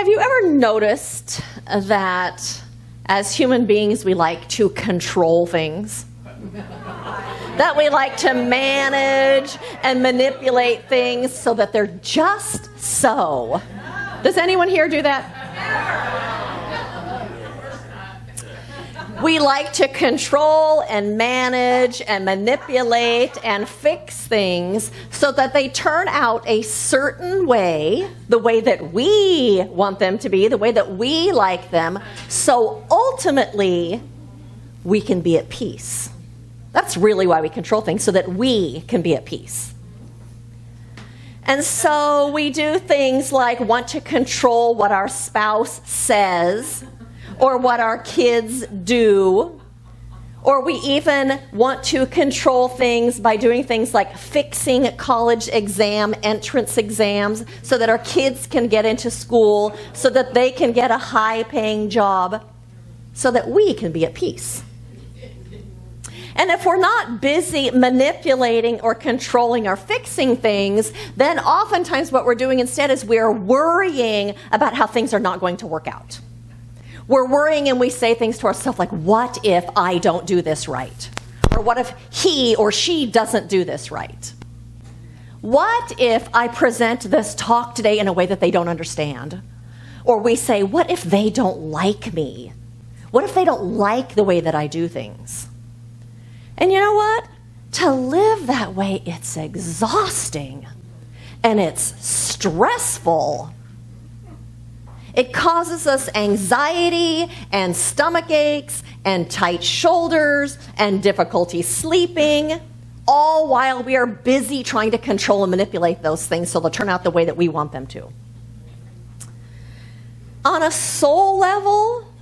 Have you ever noticed that as human beings we like to control things? That we like to manage and manipulate things so that they're just so. Does anyone here do that? We like to control and manage and manipulate and fix things so that they turn out a certain way, the way that we want them to be, the way that we like them, so ultimately we can be at peace. That's really why we control things, so that we can be at peace. And so we do things like want to control what our spouse says, or what our kids do, or we even want to control things by doing things like fixing college entrance exams so that our kids can get into school, so that they can get a high-paying job, so that we can be at peace. And if we're not busy manipulating or controlling or fixing things, then oftentimes what we're doing instead is we're worrying about how things are not going to work out. We're worrying and we say things to ourselves like, what if I don't do this right? Or what if he or she doesn't do this right? What if I present this talk today in a way that they don't understand? Or we say, what if they don't like me? What if they don't like the way that I do things? And you know what? To live that way, it's exhausting and it's stressful. It causes us anxiety and stomach aches and tight shoulders and difficulty sleeping, all while we are busy trying to control and manipulate those things so they'll turn out the way that we want them to. On a soul level,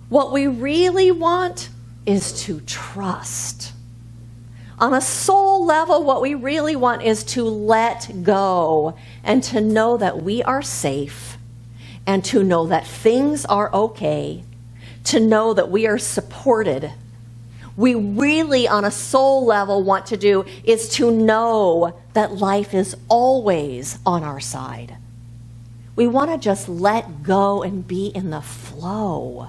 what we really want is to trust. On a soul level, what we really want is to let go and to know that we are safe, and to know that things are okay, to know that we are supported. We really, on a soul level, want to do is to know that life is always on our side. We want to just let go and be in the flow.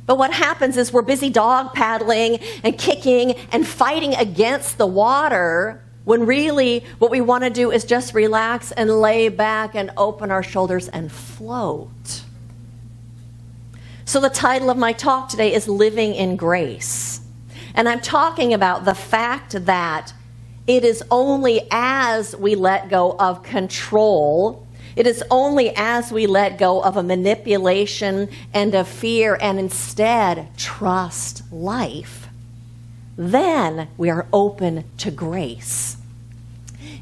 But what happens is we're busy dog paddling and kicking and fighting against the water, when really what we want to do is just relax and lay back and open our shoulders and float. So the title of my talk today is Living in Grace. And I'm talking about the fact that it is only as we let go of control, it is only as we let go of a manipulation and of fear and instead trust life, then we are open to grace.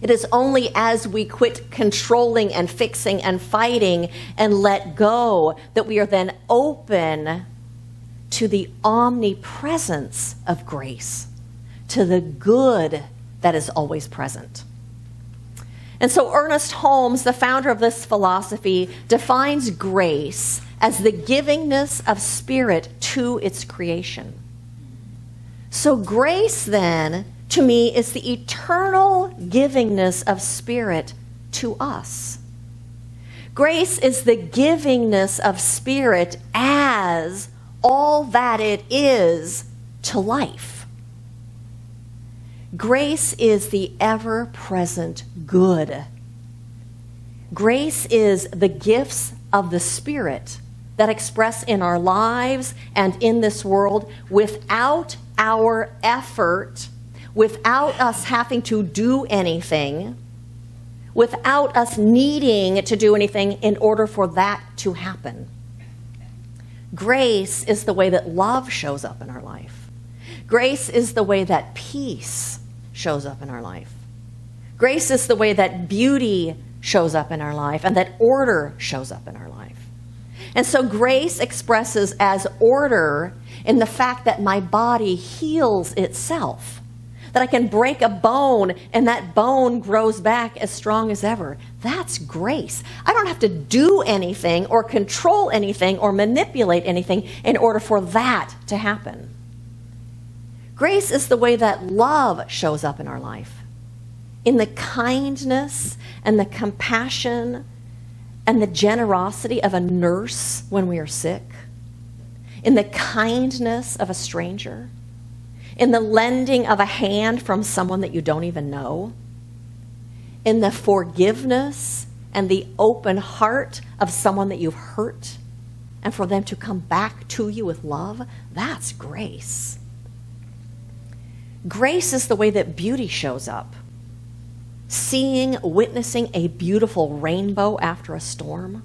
It is only as we quit controlling and fixing and fighting and let go that we are then open to the omnipresence of grace, to the good that is always present. And so Ernest Holmes, the founder of this philosophy, defines grace as the givingness of spirit to its creation. So grace, then, to me, is the eternal givingness of spirit to us. Grace is the givingness of spirit as all that it is to life. Grace is the ever-present good. Grace is the gifts of the Spirit that express in our lives and in this world without our effort, without us having to do anything, without us needing to do anything in order for that to happen. Grace is the way that love shows up in our life. Grace is the way that peace shows up in our life. Grace is the way that beauty shows up in our life and that order shows up in our life. And so grace expresses as order in the fact that my body heals itself, that I can break a bone and that bone grows back as strong as ever. That's grace. I don't have to do anything or control anything or manipulate anything in order for that to happen. Grace is the way that love shows up in our life, in the kindness and the compassion and the generosity of a nurse when we are sick, in the kindness of a stranger, in the lending of a hand from someone that you don't even know, in the forgiveness and the open heart of someone that you've hurt, and for them to come back to you with love, that's grace. Grace is the way that beauty shows up. Seeing, witnessing a beautiful rainbow after a storm,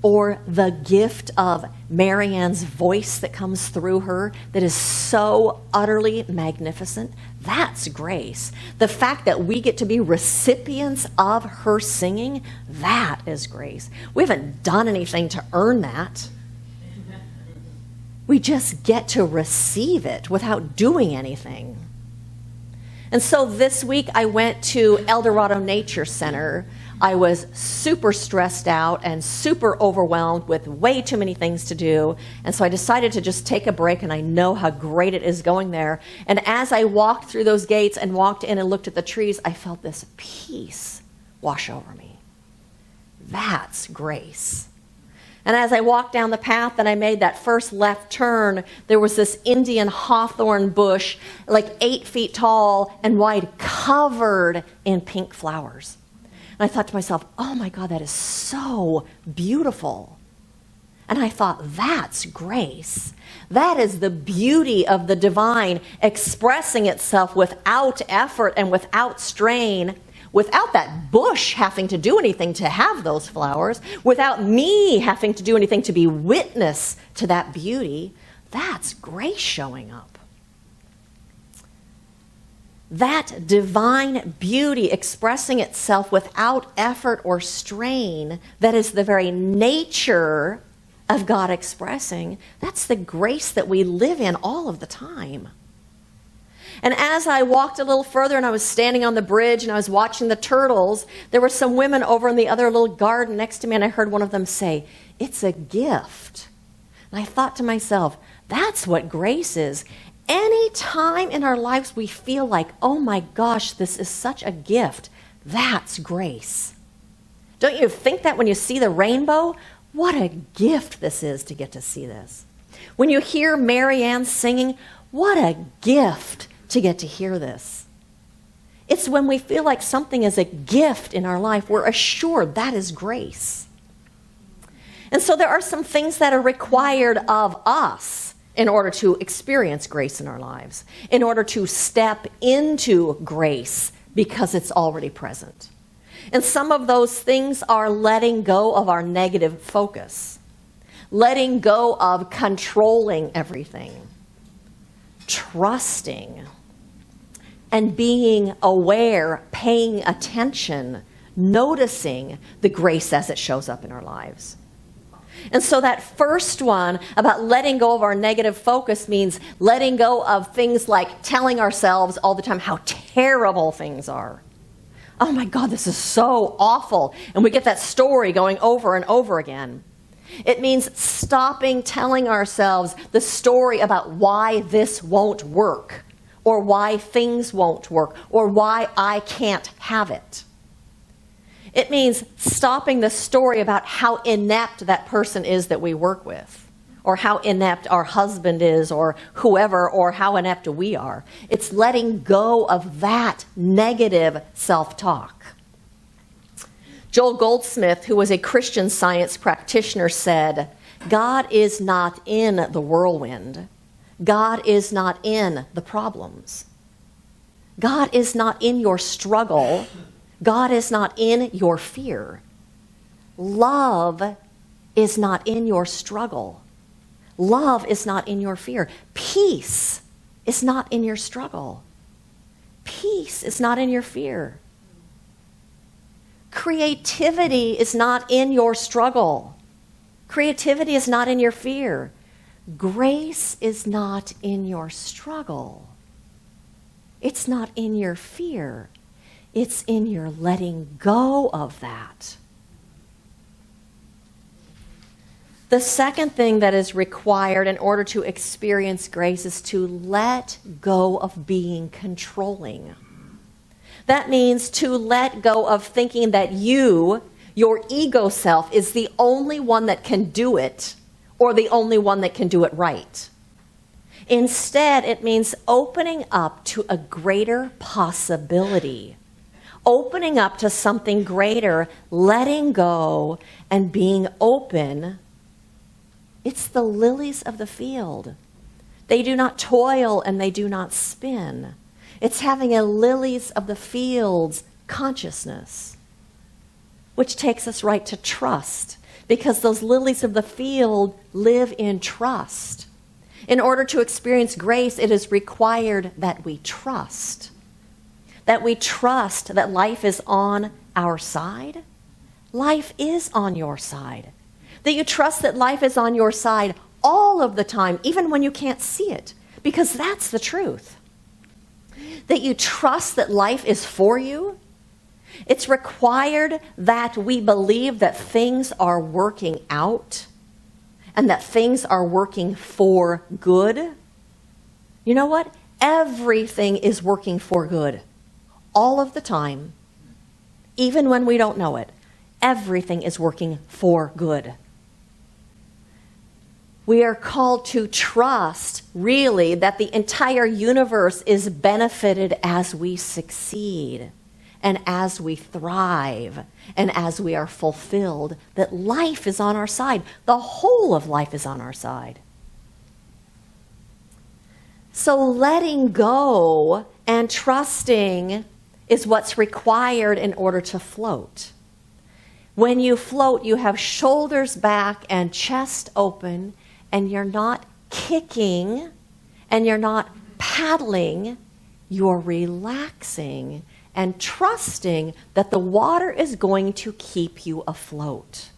or the gift of Marianne's voice that comes through her that is so utterly magnificent, that's grace. The fact that we get to be recipients of her singing, that is grace. We haven't done anything to earn that. We just get to receive it without doing anything. And so this week I went to El Dorado Nature Center. I was super stressed out and super overwhelmed with way too many things to do. And so I decided to just take a break, and I know how great it is going there. And as I walked through those gates and walked in and looked at the trees, I felt this peace wash over me. That's grace. And as I walked down the path and I made that first left turn, there was this Indian hawthorn bush, like 8 feet tall and wide, covered in pink flowers. And I thought to myself, oh my God, that is so beautiful. And I thought, that's grace. That is the beauty of the divine expressing itself without effort and without strain, without that bush having to do anything to have those flowers, without me having to do anything to be witness to that beauty. That's grace showing up. That divine beauty expressing itself without effort or strain, that is the very nature of God expressing, that's the grace that we live in all of the time. And as I walked a little further and I was standing on the bridge and I was watching the turtles, there were some women over in the other little garden next to me, and I heard one of them say, "It's a gift." And I thought to myself, that's what grace is. Any time in our lives we feel like, oh my gosh, this is such a gift, that's grace. Don't you think that when you see the rainbow? What a gift this is to get to see this. When you hear Marianne singing, what a gift to get to hear this. It's when we feel like something is a gift in our life, we're assured that is grace. And so there are some things that are required of us in order to experience grace in our lives, in order to step into grace because it's already present. And some of those things are letting go of our negative focus, letting go of controlling everything, trusting, and being aware, paying attention, noticing the grace as it shows up in our lives. And so that first one about letting go of our negative focus means letting go of things like telling ourselves all the time how terrible things are. Oh my God, this is so awful. And we get that story going over and over again. It means stopping telling ourselves the story about why this won't work, or why things won't work, or why I can't have it. It means stopping the story about how inept that person is that we work with, or how inept our husband is, or whoever, or how inept we are. It's letting go of that negative self-talk. Joel Goldsmith, who was a Christian Science practitioner, said, God is not in the whirlwind. God is not in the problems. God is not in your struggle. God is not in your fear. Love is not in your struggle. Love is not in your fear. Peace is not in your struggle. Peace is not in your fear. Creativity is not in your struggle. Creativity is not in your fear. Grace is not in your struggle. It's not in your fear. It's in your letting go of that. The second thing that is required in order to experience grace is to let go of being controlling. That means to let go of thinking that you your ego self is the only one that can do it, or the only one that can do it right. Instead, it means opening up to a greater possibility, opening up to something greater, letting go and being open. It's the lilies of the field. They do not toil and they do not spin. It's having a lilies of the fields consciousness, which takes us right to trust, because those lilies of the field live in trust. In order to experience grace, it is required that we trust. That we trust that life is on our side. Life is on your side. That you trust that life is on your side all of the time, even when you can't see it, because that's the truth. That you trust that life is for you. It's required that we believe that things are working out and that things are working for good. You know what? Everything is working for good all of the time, even when we don't know it. Everything is working for good. We are called to trust, really, that the entire universe is benefited as we succeed and as we thrive and as we are fulfilled, that life is on our side. The whole of life is on our side. So letting go and trusting is what's required in order to float. When you float, you have shoulders back and chest open, and you're not kicking and you're not paddling, you're relaxing and trusting that the water is going to keep you afloat.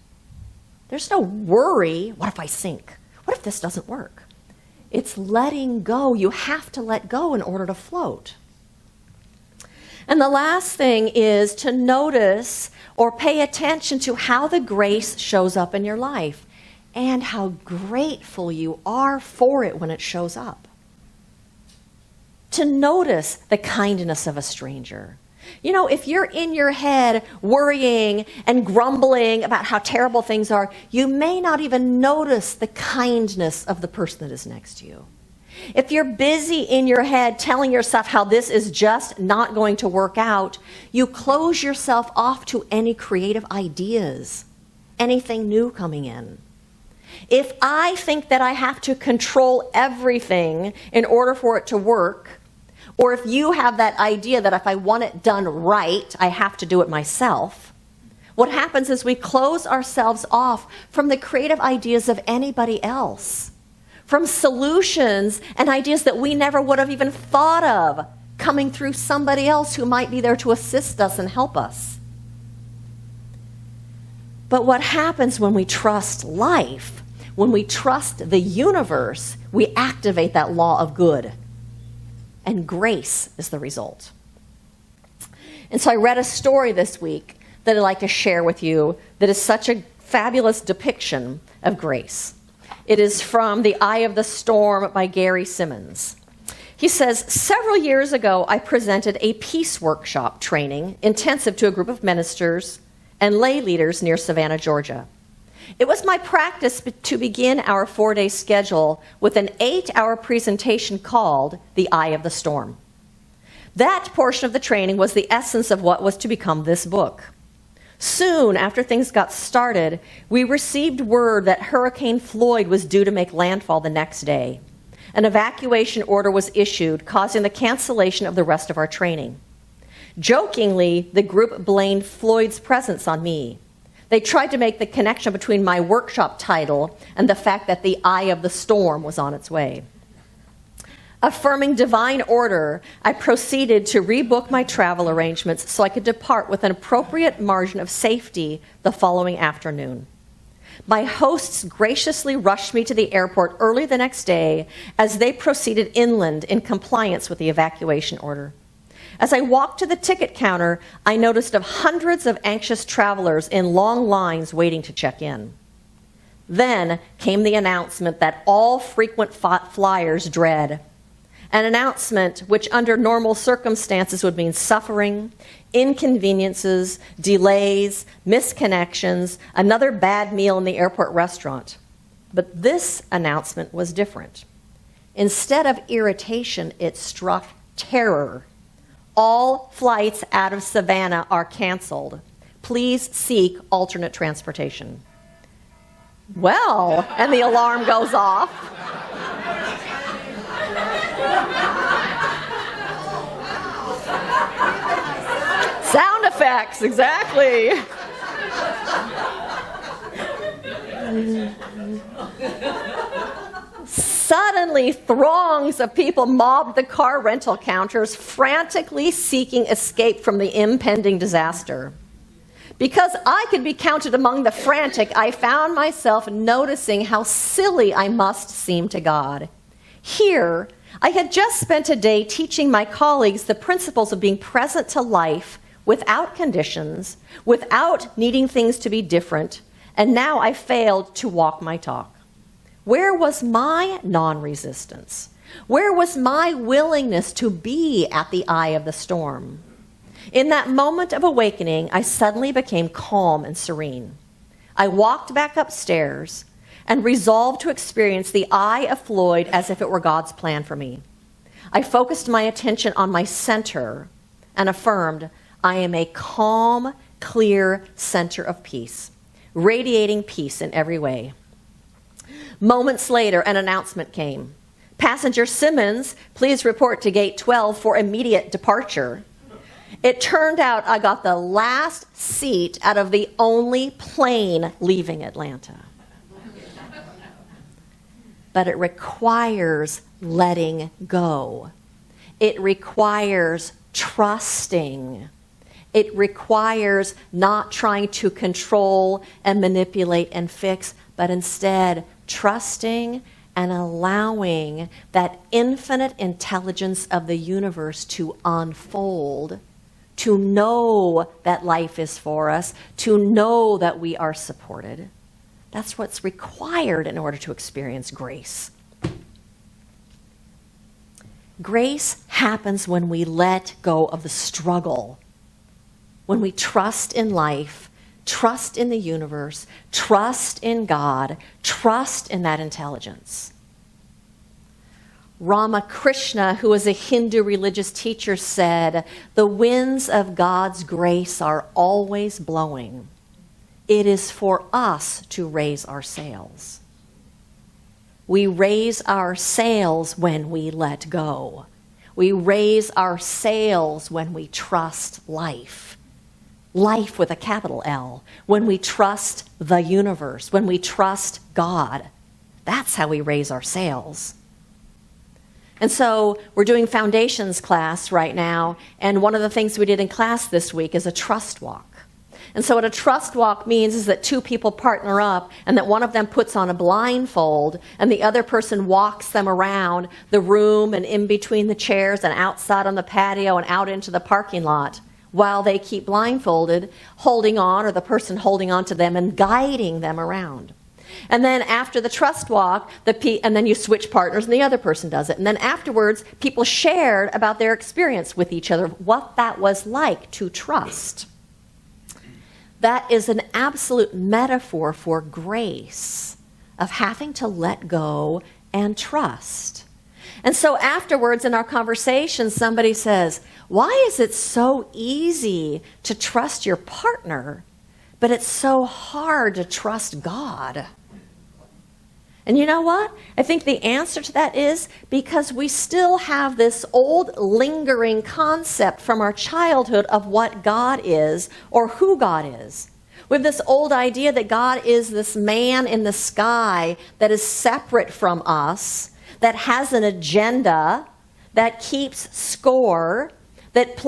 There's no worry, what if I sink? What if this doesn't work? It's letting go. You have to let go in order to float. And the last thing is to notice or pay attention to how the grace shows up in your life and how grateful you are for it when it shows up. To notice the kindness of a stranger. You know, if you're in your head worrying and grumbling about how terrible things are, you may not even notice the kindness of the person that is next to you. If you're busy in your head telling yourself how this is just not going to work out, you close yourself off to any creative ideas, anything new coming in. If I think that I have to control everything in order for it to work, or if you have that idea that if I want it done right, I have to do it myself, what happens is we close ourselves off from the creative ideas of anybody else, from solutions and ideas that we never would have even thought of coming through somebody else who might be there to assist us and help us. But what happens when we trust life, when we trust the universe, we activate that law of good. And grace is the result. And so I read a story this week that I'd like to share with you that is such a fabulous depiction of grace. It is from The Eye of the Storm by Gary Simmons. He says, several years ago, I presented a peace workshop training intensive to a group of ministers and lay leaders near Savannah, Georgia. It was my practice to begin our 4-day schedule with an 8-hour presentation called The Eye of the Storm. That portion of the training was the essence of what was to become this book. Soon after things got started, we received word that Hurricane Floyd was due to make landfall the next day. An evacuation order was issued, causing the cancellation of the rest of our training. Jokingly, the group blamed Floyd's presence on me. They tried to make the connection between my workshop title and the fact that the eye of the storm was on its way. Affirming divine order, I proceeded to rebook my travel arrangements so I could depart with an appropriate margin of safety the following afternoon. My hosts graciously rushed me to the airport early the next day as they proceeded inland in compliance with the evacuation order. As I walked to the ticket counter, I noticed of hundreds of anxious travelers in long lines waiting to check in. Then came the announcement that all frequent flyers dread. An announcement which under normal circumstances would mean suffering, inconveniences, delays, misconnections, another bad meal in the airport restaurant. But this announcement was different. Instead of irritation, it struck terror. All flights out of Savannah are canceled. Please seek alternate transportation. Well, and the alarm goes off. Sound effects, exactly. Suddenly, throngs of people mobbed the car rental counters, frantically seeking escape from the impending disaster. Because I could be counted among the frantic, I found myself noticing how silly I must seem to God. Here, I had just spent a day teaching my colleagues the principles of being present to life without conditions, without needing things to be different, and now I failed to walk my talk. Where was my non-resistance? Where was my willingness to be at the eye of the storm? In that moment of awakening, I suddenly became calm and serene. I walked back upstairs and resolved to experience the eye of Floyd as if it were God's plan for me. I focused my attention on my center and affirmed, I am a calm, clear center of peace, radiating peace in every way. Moments later, an announcement came. Passenger Simmons, please report to gate 12 for immediate departure. It turned out I got the last seat out of the only plane leaving Atlanta. But it requires letting go. It requires trusting. It requires not trying to control and manipulate and fix, but instead trusting and allowing that infinite intelligence of the universe to unfold, to know that life is for us, to know that we are supported. That's what's required in order to experience grace. Grace happens when we let go of the struggle, when we trust in life, trust in the universe, trust in God, trust in that intelligence. Ramakrishna, who was a Hindu religious teacher, said, "The winds of God's grace are always blowing. It is for us to raise our sails." We raise our sails when we let go. We raise our sails when we trust life. Life with a capital L. When we trust the universe, when we trust God. That's how we raise our sails. And so we're doing foundations class right now, and one of the things we did in class this week is a trust walk. And so what a trust walk means is that two people partner up and that one of them puts on a blindfold and the other person walks them around the room and in between the chairs and outside on the patio and out into the parking lot while they keep blindfolded, holding on, or the person holding on to them and guiding them around. And then after the trust walk, and then you switch partners and the other person does it. And then afterwards, people shared about their experience with each other, what that was like to trust. That is an absolute metaphor for grace, of having to let go and trust. And so afterwards in our conversation, somebody says, why is it so easy to trust your partner, but it's so hard to trust God? And you know what? I think the answer to that is because we still have this old lingering concept from our childhood of what God is or who God is. We have this old idea that God is this man in the sky that is separate from us, that has an agenda, that keeps score, that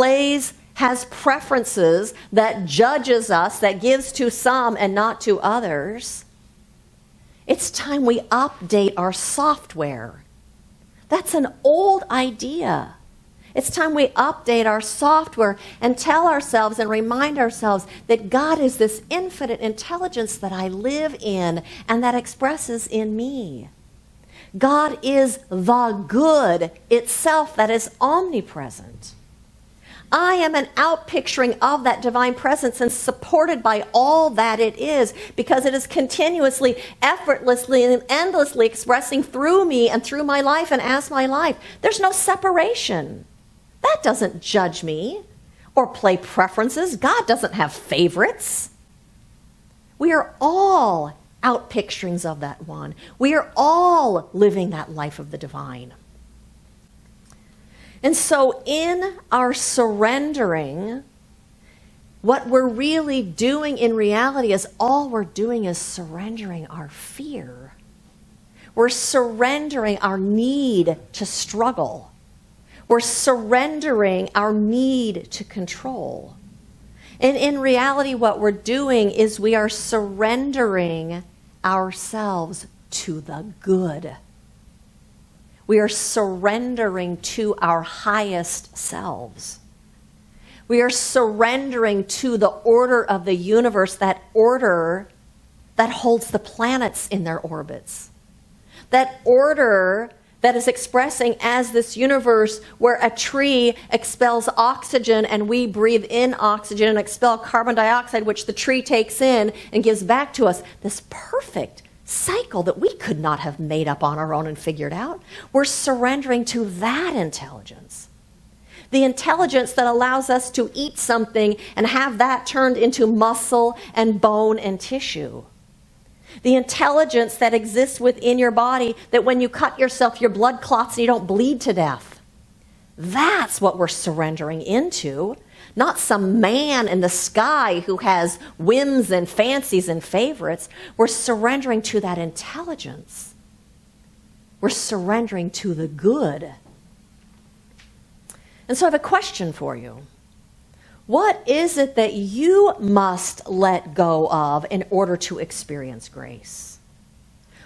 has preferences, that judges us, that gives to some and not to others. It's time we update our software. That's an old idea. It's time we update our software and tell ourselves and remind ourselves that God is this infinite intelligence that I live in and that expresses in me. God is the good itself that is omnipresent. I am an outpicturing of that divine presence and supported by all that it is, because it is continuously, effortlessly, and endlessly expressing through me and through my life and as my life. There's no separation. That doesn't judge me or play preferences. God doesn't have favorites. We are all outpicturings of that one. We are all living that life of the divine. And so in our surrendering, what we're really doing in reality is all we're doing is surrendering our fear. We're surrendering our need to struggle. We're surrendering our need to control. And in reality, what we're doing is we are surrendering ourselves to the good. We are surrendering to our highest selves. We are surrendering to the order of the universe, that order that holds the planets in their orbits. That order that is expressing as this universe where a tree expels oxygen and we breathe in oxygen and expel carbon dioxide, which the tree takes in and gives back to us. This perfect cycle that we could not have made up on our own and figured out. We're surrendering to that intelligence. The intelligence that allows us to eat something and have that turned into muscle and bone and tissue. The intelligence that exists within your body, that when you cut yourself, your blood clots and you don't bleed to death. That's what we're surrendering into. Not some man in the sky who has whims and fancies and favorites. We're surrendering to that intelligence. We're surrendering to the good. And so I have a question for you. What is it that you must let go of in order to experience grace?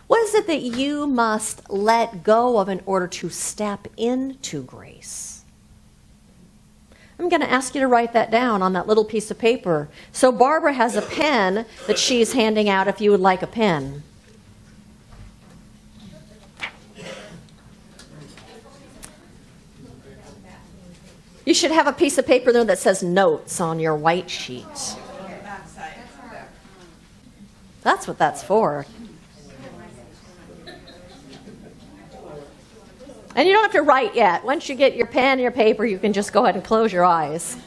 What is it that you must let go of in order to step into grace? I'm going to ask you to write that down on that little piece of paper. So Barbara has a pen that she's handing out if you would like a pen. You should have a piece of paper there that says notes on your white sheet. That's what that's for. And you don't have to write yet. Once you get your pen and your paper, you can just go ahead and close your eyes.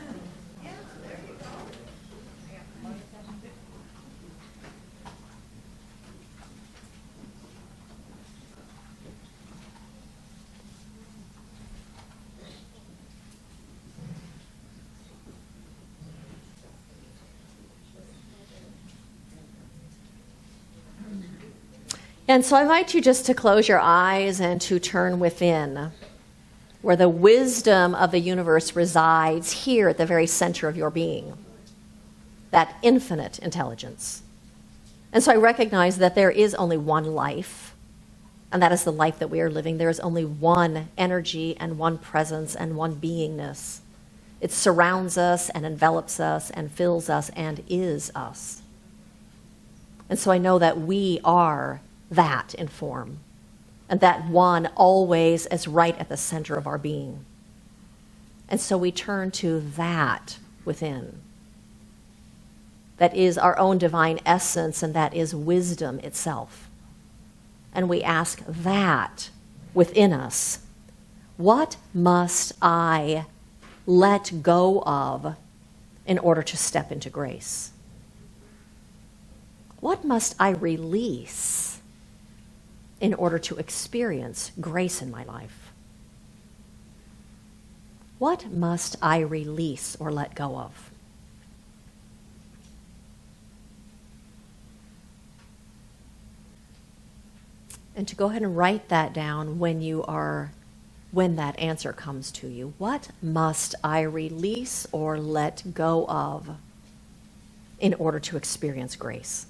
And so I invite you just to close your eyes and to turn within, where the wisdom of the universe resides here at the very center of your being, that infinite intelligence. And so I recognize that there is only one life, and that is the life that we are living. There is only one energy and one presence and one beingness. It surrounds us and envelops us and fills us and is us. And so I know that we are that in form, and that one always is right at the center of our being. And so we turn to that within. That is our own divine essence, and that is wisdom itself. And we ask that within us, what must I let go of in order to step into grace? What must I release in order to experience grace in my life? What must I release or let go of? And to go ahead and write that down when that answer comes to you. What must I release or let go of in order to experience grace?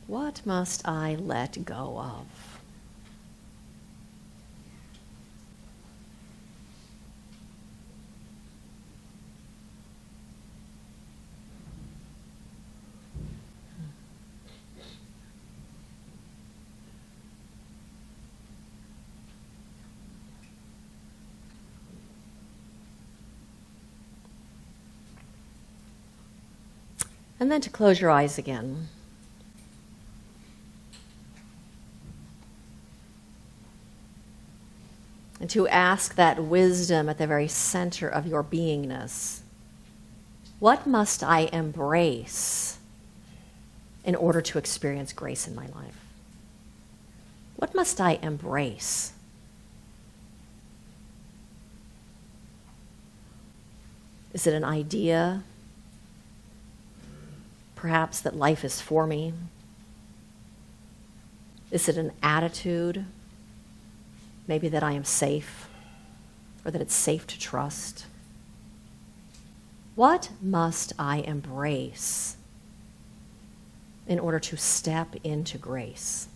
What must I let go of? And then to close your eyes again. And to ask that wisdom at the very center of your beingness. What must I embrace in order to experience grace in my life? What must I embrace? Is it an idea? Perhaps that life is for me? Is it an attitude? Maybe that I am safe, or that it's safe to trust. What must I embrace in order to step into grace?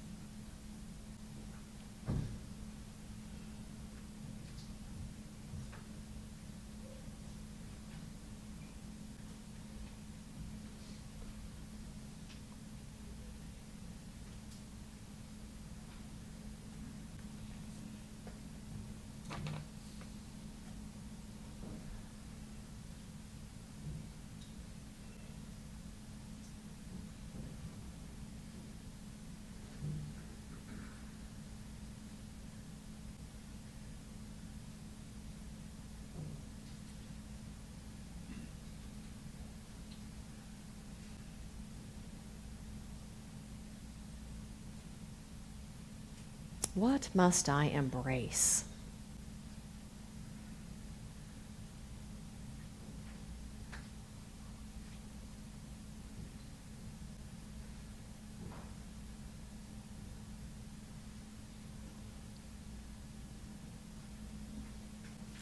What must I embrace?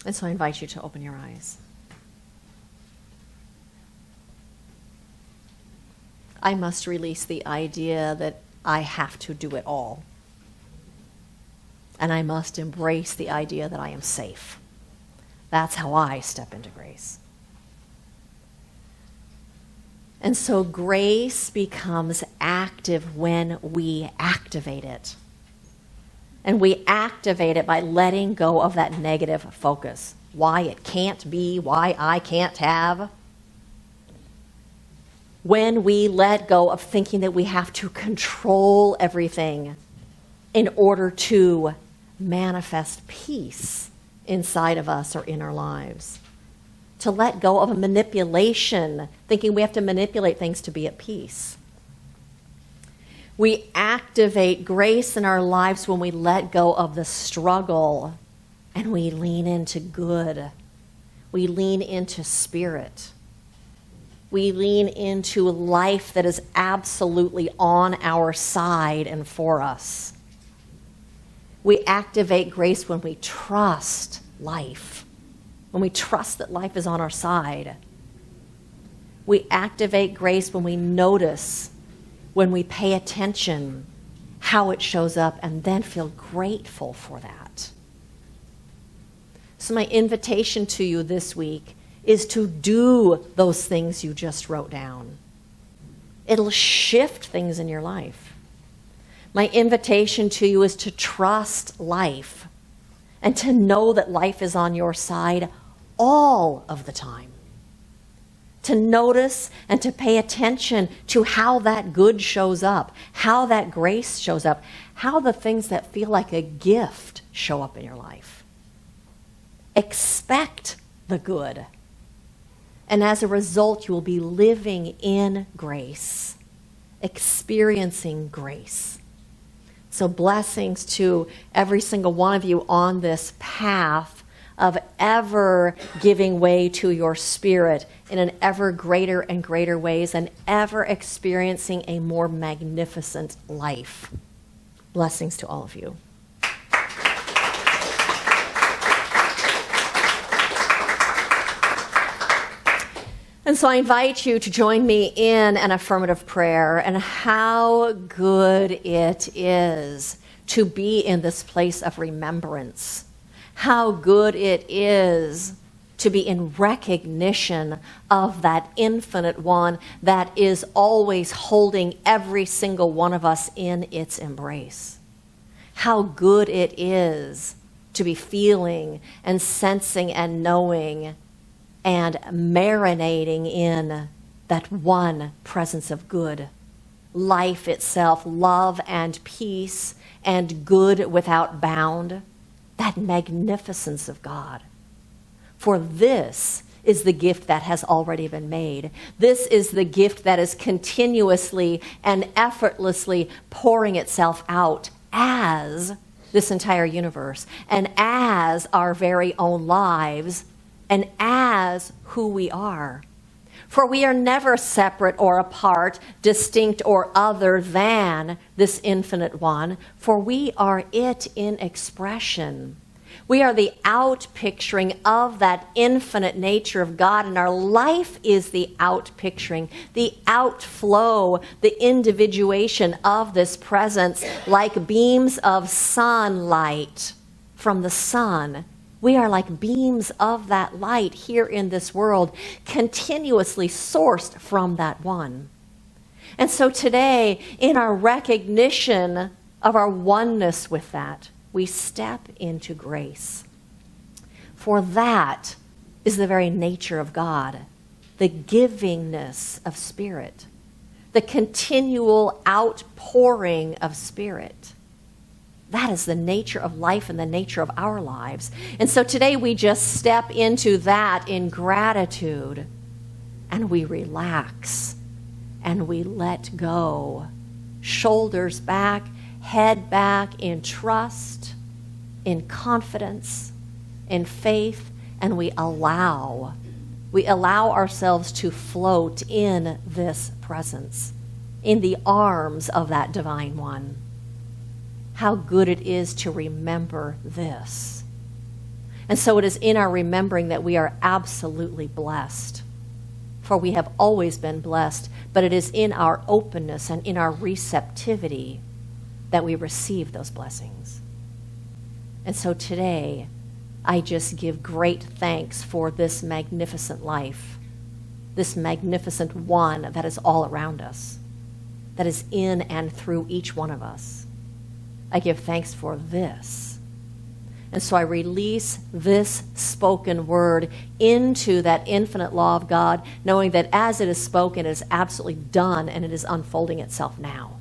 And so I invite you to open your eyes. I must release the idea that I have to do it all. And I must embrace the idea that I am safe. That's how I step into grace. And so grace becomes active when we activate it. And we activate it by letting go of that negative focus. Why it can't be, why I can't have. When we let go of thinking that we have to control everything in order to manifest peace inside of us or in our lives. To let go of a manipulation, thinking we have to manipulate things to be at peace. We activate grace in our lives when we let go of the struggle and we lean into good. We lean into spirit. We lean into life that is absolutely on our side and for us. We activate grace when we trust life, when we trust that life is on our side. We activate grace when we notice, when we pay attention, how it shows up, and then feel grateful for that. So my invitation to you this week is to do those things you just wrote down. It'll shift things in your life. My invitation to you is to trust life and to know that life is on your side all of the time. To notice and to pay attention to how that good shows up, how that grace shows up, how the things that feel like a gift show up in your life. Expect the good. And as a result, you will be living in grace, experiencing grace. So blessings to every single one of you on this path of ever giving way to your spirit in an ever greater and greater ways and ever experiencing a more magnificent life. Blessings to all of you. And so I invite you to join me in an affirmative prayer, and how good it is to be in this place of remembrance. How good it is to be in recognition of that infinite one that is always holding every single one of us in its embrace. How good it is to be feeling and sensing and knowing and marinating in that one presence of good, life itself, love and peace and good without bound, that magnificence of God. For this is the gift that has already been made. This is the gift that is continuously and effortlessly pouring itself out as this entire universe, and as our very own lives, and as who we are. For we are never separate or apart, distinct or other than this infinite one, for we are it in expression. We are the out-picturing of that infinite nature of God, and our life is the out-picturing, the outflow, the individuation of this presence, like beams of sunlight from the sun. We are like beams of that light here in this world, continuously sourced from that one. And so today, in our recognition of our oneness with that, we step into grace. For that is the very nature of God, the givingness of Spirit, the continual outpouring of Spirit. That is the nature of life and the nature of our lives. And so today we just step into that in gratitude, and we relax and we let go. Shoulders back, head back, in trust, in confidence, in faith, and we allow ourselves to float in this presence, in the arms of that divine one. How good it is to remember this. And so it is in our remembering that we are absolutely blessed. For we have always been blessed, but it is in our openness and in our receptivity that we receive those blessings. And so today, I just give great thanks for this magnificent life, this magnificent one that is all around us, that is in and through each one of us. I give thanks for this. And so I release this spoken word into that infinite law of God, knowing that as it is spoken, it is absolutely done and it is unfolding itself now.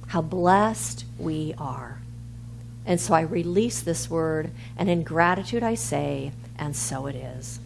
How blessed we are. And so I release this word, and in gratitude I say, and so it is.